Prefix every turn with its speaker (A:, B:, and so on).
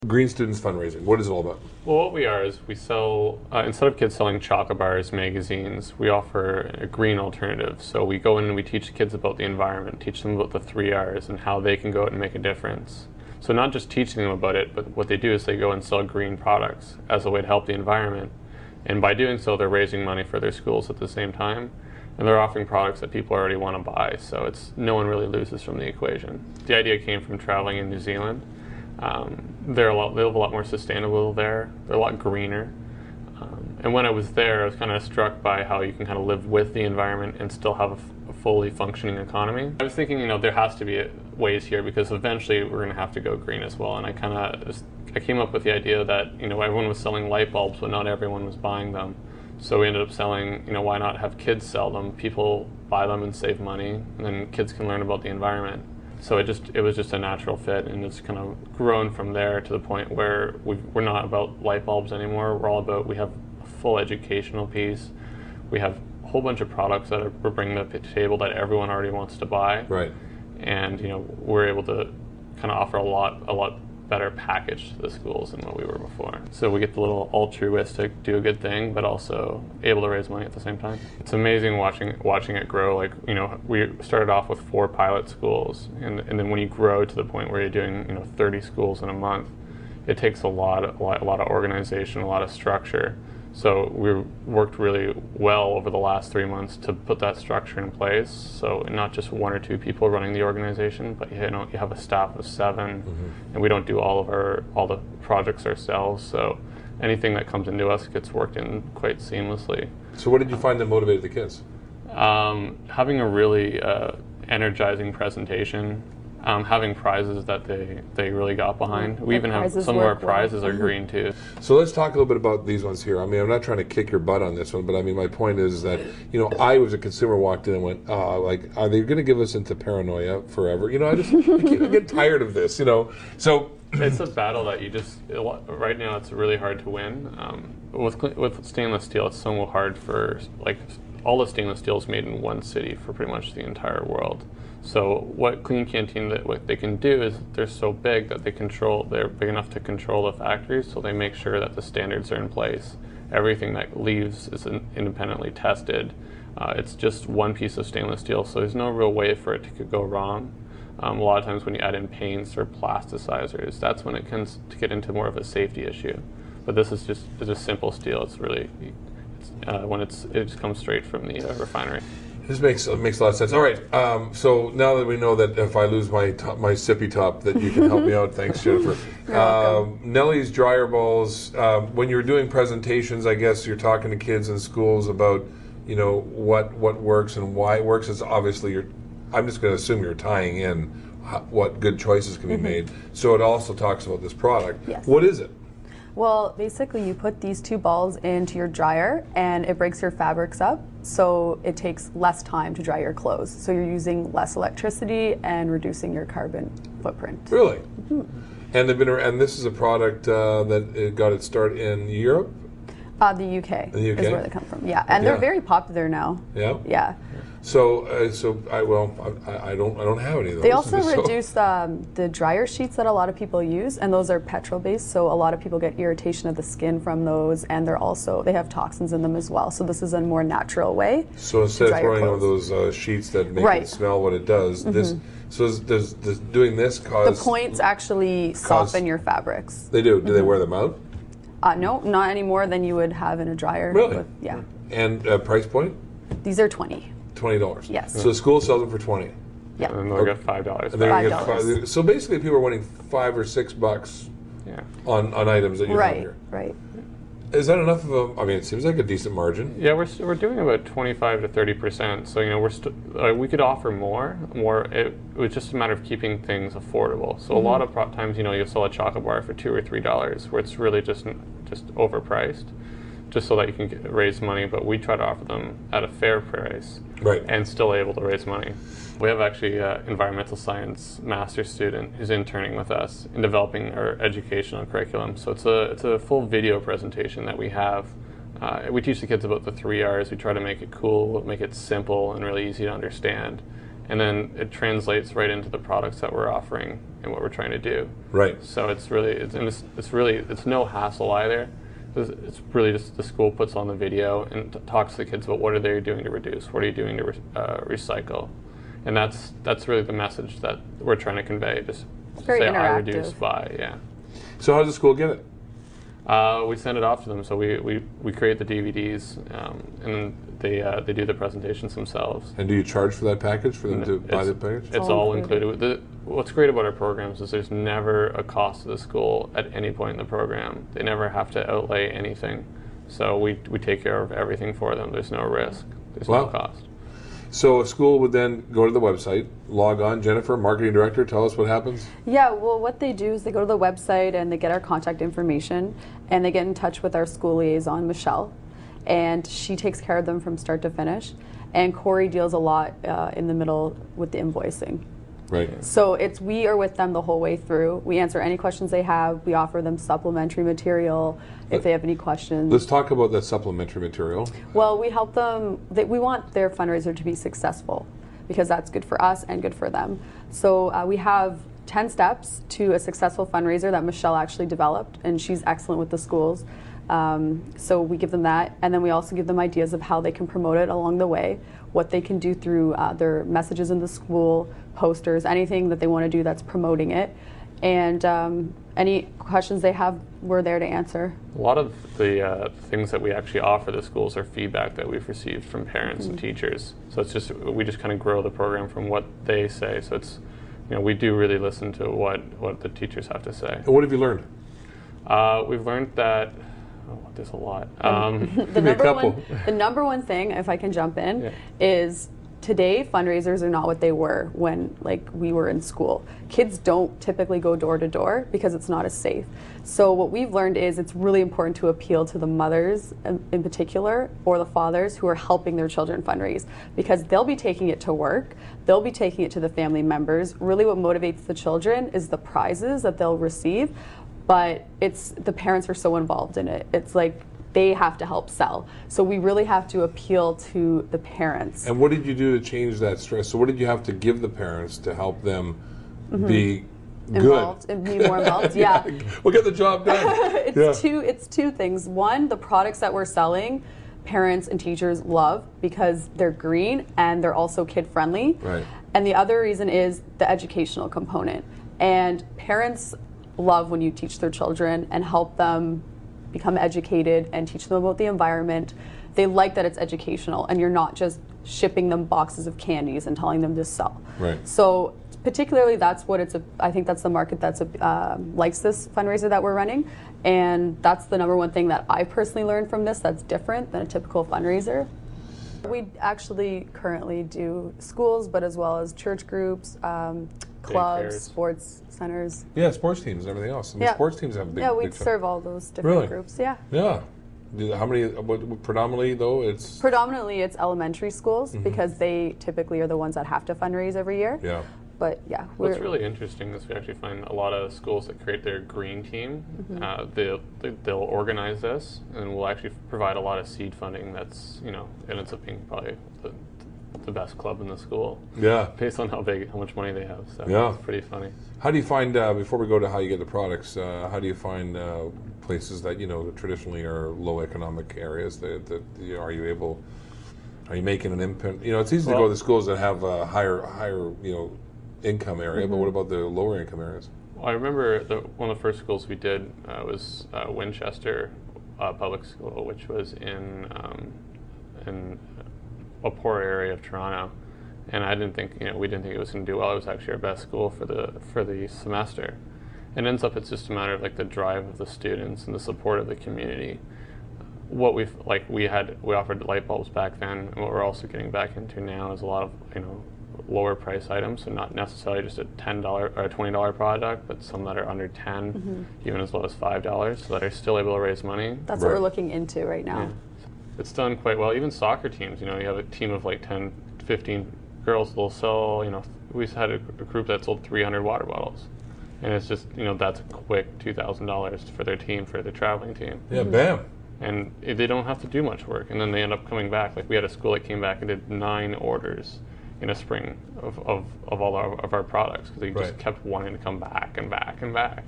A: Green Students Fundraising. What is it all about?
B: Well, what we are is we sell, instead of kids selling chocolate bars, magazines, we offer a green alternative. So we go in and we teach kids about the environment, teach them about the 3Rs and how they can go out and make a difference. So not just teaching them about it, but what they do is they go and sell green products as a way to help the environment. And by doing so, they're raising money for their schools at the same time. And they're offering products that people already want to buy. So no one really loses from the equation. The idea came from traveling in New Zealand. They live a lot more sustainable there. They're a lot greener. And when I was there, I was kind of struck by how you can kind of live with the environment and still have a fully functioning economy. I was thinking, there has to be ways here because eventually we're going to have to go green as well. And I came up with the idea that, everyone was selling light bulbs, but not everyone was buying them. So we ended up selling, why not have kids sell them? People buy them and save money, and then kids can learn about the environment. So it was just a natural fit, and it's kind of grown from there to the point where we're not about light bulbs anymore. We're all about, we have a full educational piece. We have a whole bunch of products that we're bringing to the table that everyone already wants to buy.
A: Right.
B: And we're able to kind of offer a lot better package to the schools than what we were before. So we get the little altruistic, do a good thing, but also able to raise money at the same time. It's amazing watching it grow. We started off with 4 pilot schools, and then when you grow to the point where you're doing 30 schools in a month, it takes a lot of organization, a lot of structure. So we worked really well over the last 3 months to put that structure in place. So not just 1 or 2 people running the organization, but you have a staff of 7, and we don't do all the projects ourselves. So anything that comes into us gets worked in quite seamlessly.
A: So what did you find that motivated the kids?
B: Having a really energizing presentation. Having prizes that they really got behind. We even have some of our prizes are green too.
A: So let's talk a little bit about these ones here. I mean, I'm not trying to kick your butt on this one, but I mean, my point is that, I was a consumer, walked in and went, are they going to give us into paranoia forever? I get tired of this, So
B: it's a battle that right now it's really hard to win. With stainless steel, it's so hard for, all the stainless steel is made in one city for pretty much the entire world. So what Clean Canteen, what they can do is they're so big that they're big enough to control the factories, so they make sure that the standards are in place. Everything that leaves is independently tested. It's just one piece of stainless steel, so there's no real way for it to go wrong. A lot of times when you add in paints or plasticizers, that's when it can get into more of a safety issue. But this is just simple steel. It's really, it just comes straight from the refinery.
A: This makes a lot of sense. All right, so now that we know that if I lose my sippy top, that you can help me out. Thanks, Jennifer. Nellie's dryer balls. When you're doing presentations, I guess you're talking to kids in schools about, what works and why it works. It's obviously I'm just going to assume you're tying in what good choices can be made. So it also talks about this product.
C: Yes.
A: What is it?
C: Well, basically you put these 2 balls into your dryer and it breaks your fabrics up, so it takes less time to dry your clothes. So you're using less electricity and reducing your carbon footprint.
A: Really? And and this is a product that it got its start in Europe?
C: The UK,
A: the UK
C: is where they come from. Yeah, and they're very popular now.
A: Yeah.
C: Yeah.
A: So I don't have any of those.
C: They also reduce the dryer sheets that a lot of people use, and those are petrol based. So a lot of people get irritation of the skin from those, and they have toxins in them as well. So this is a more natural way.
A: So instead of throwing out those sheets that make it smell what it does, does doing this cause
C: the points actually soften your fabrics?
A: They do. Do they wear them out?
C: No, not any more than you would have in a dryer.
A: Really?
C: Yeah.
A: And price point?
C: These are $20.
A: $20.
C: Yes.
A: So the school sells them for $20.
C: Yeah.
B: And they'll get $5.
A: And they're gonna get $5. So basically, people are winning $5 or $6 on items that you have here.
C: Right.
A: Is that enough of a? I mean, it seems like a decent margin.
B: Yeah, we're doing about 25 to 30%. So we could offer more. It was just a matter of keeping things affordable. So a lot of times, you'll sell a chocolate bar for $2 or $3, where it's really just overpriced, just so that you can raise money. But we try to offer them at a fair price,
A: right,
B: and still able to raise money. We have actually an environmental science master's student who's interning with us in developing our educational curriculum. So it's a full video presentation that we have. We teach the kids about the 3Rs. We try to make it cool, make it simple, and really easy to understand. and then it translates right into the products that we're offering and what we're trying to do.
A: Right.
B: So it's really it's no hassle either. It's really just the school puts on the video and talks to the kids about what are they doing to reduce, what are you doing to recycle, and that's really the message that we're trying to convey. Just
C: very
B: say
C: interactive.
B: I reduce by, yeah.
A: So how does the school get it?
B: We send it off to them, so we create the DVDs, and they do the presentations themselves.
A: And do you charge for that package for them to buy the package?
B: It's all included. What's great about our programs is there's never a cost to the school at any point in the program. They never have to outlay anything. So we take care of everything for them. There's no risk. There's no cost.
A: So a school would then go to the website, log on. Jennifer, marketing director, tell us what happens.
C: Yeah, well, what they do is they go to the website and they get our contact information, and they get in touch with our school liaison, Michelle, and she takes care of them from start to finish. And Corey deals a lot in the middle with the invoicing.
A: Right.
C: So we are with them the whole way through. We answer any questions they have. We offer them supplementary material if they have any questions.
A: Let's talk about that supplementary material.
C: Well, we help them. We want their fundraiser to be successful because that's good for us and good for them. So we have 10 steps to a successful fundraiser that Michelle actually developed, and she's excellent with the schools. So we give them that, and then we also give them ideas of how they can promote it along the way, what they can do through their messages in the school, posters, anything that they want to do that's promoting it. And any questions they have, we're there to answer.
B: A lot of the things that we actually offer the schools are feedback that we've received from parents and teachers. So we just kind of grow the program from what they say. So it's, we do really listen to what the teachers have to say.
A: And what have you learned?
B: We've learned that there's a lot.
C: The number one thing, if I can jump in, is today fundraisers are not what they were when we were in school. Kids don't typically go door to door because it's not as safe. So what we've learned is it's really important to appeal to the mothers in particular, or the fathers who are helping their children fundraise, because they'll be taking it to work, they'll be taking it to the family members. Really what motivates the children is the prizes that they'll receive, but it's the parents are so involved in it. It's like they have to help sell. So we really have to appeal to the parents.
A: And what did you do to change that stress? So what did you have to give the parents to help them be
C: involved
A: good?
C: And be more involved? Yeah.
A: We'll get the job done.
C: It's two things. One, the products that we're selling, parents and teachers love because they're green and they're also kid friendly.
A: Right.
C: And the other reason is the educational component. And parents love when you teach their children and help them become educated and teach them about the environment. They like that it's educational and you're not just shipping them boxes of candies and telling them to sell.
A: Right.
C: So particularly I think that's the market that's likes this fundraiser that we're running, and that's the number one thing that I personally learned from this that's different than a typical fundraiser. We actually currently do schools, but as well as church groups, clubs, sports centers.
A: Yeah, sports teams and everything else. And the sports teams have big.
C: Yeah, we
A: big
C: serve all those different groups. Yeah.
A: Yeah. How many? Predominantly, though, it's
C: elementary schools because they typically are the ones that have to fundraise every year.
A: Yeah.
C: But yeah,
B: what's really interesting is we actually find a lot of schools that create their green team. They'll organize this, and we'll actually provide a lot of seed funding. That's it ends up being probably the best club in the school.
A: Yeah.
B: Based on how much money they have. So
A: yeah.
B: It's pretty funny.
A: How do you find before we go to how you get the products? How do you find places that traditionally are low economic areas? Are you making an impact? It's easy to go to the schools that have a higher income area, but what about the lower income areas?
B: Well, I remember one of the first schools we did was Winchester Public School, which was in a poor area of Toronto, and we didn't think it was going to do well. It was actually our best school for the semester. And ends up it's just a matter of the drive of the students and the support of the community. What we offered light bulbs back then, and what we're also getting back into now is a lot of lower price items, so not necessarily just a $10 or a $20 product, but some that are under 10, even as low as $5, so that are still able to raise money.
C: That's what we're looking into right now.
B: Yeah. It's done quite well. Even soccer teams, you have a team of 10, 15 girls, they'll sell, we had a group that sold 300 water bottles. And it's just, that's a quick $2,000 for their team, for their traveling team.
A: Yeah, bam.
B: And they don't have to do much work. And then they end up coming back. We had a school that came back and did 9 orders. in a spring of all of our products because they just
A: Right.
B: kept wanting to come back and back and back.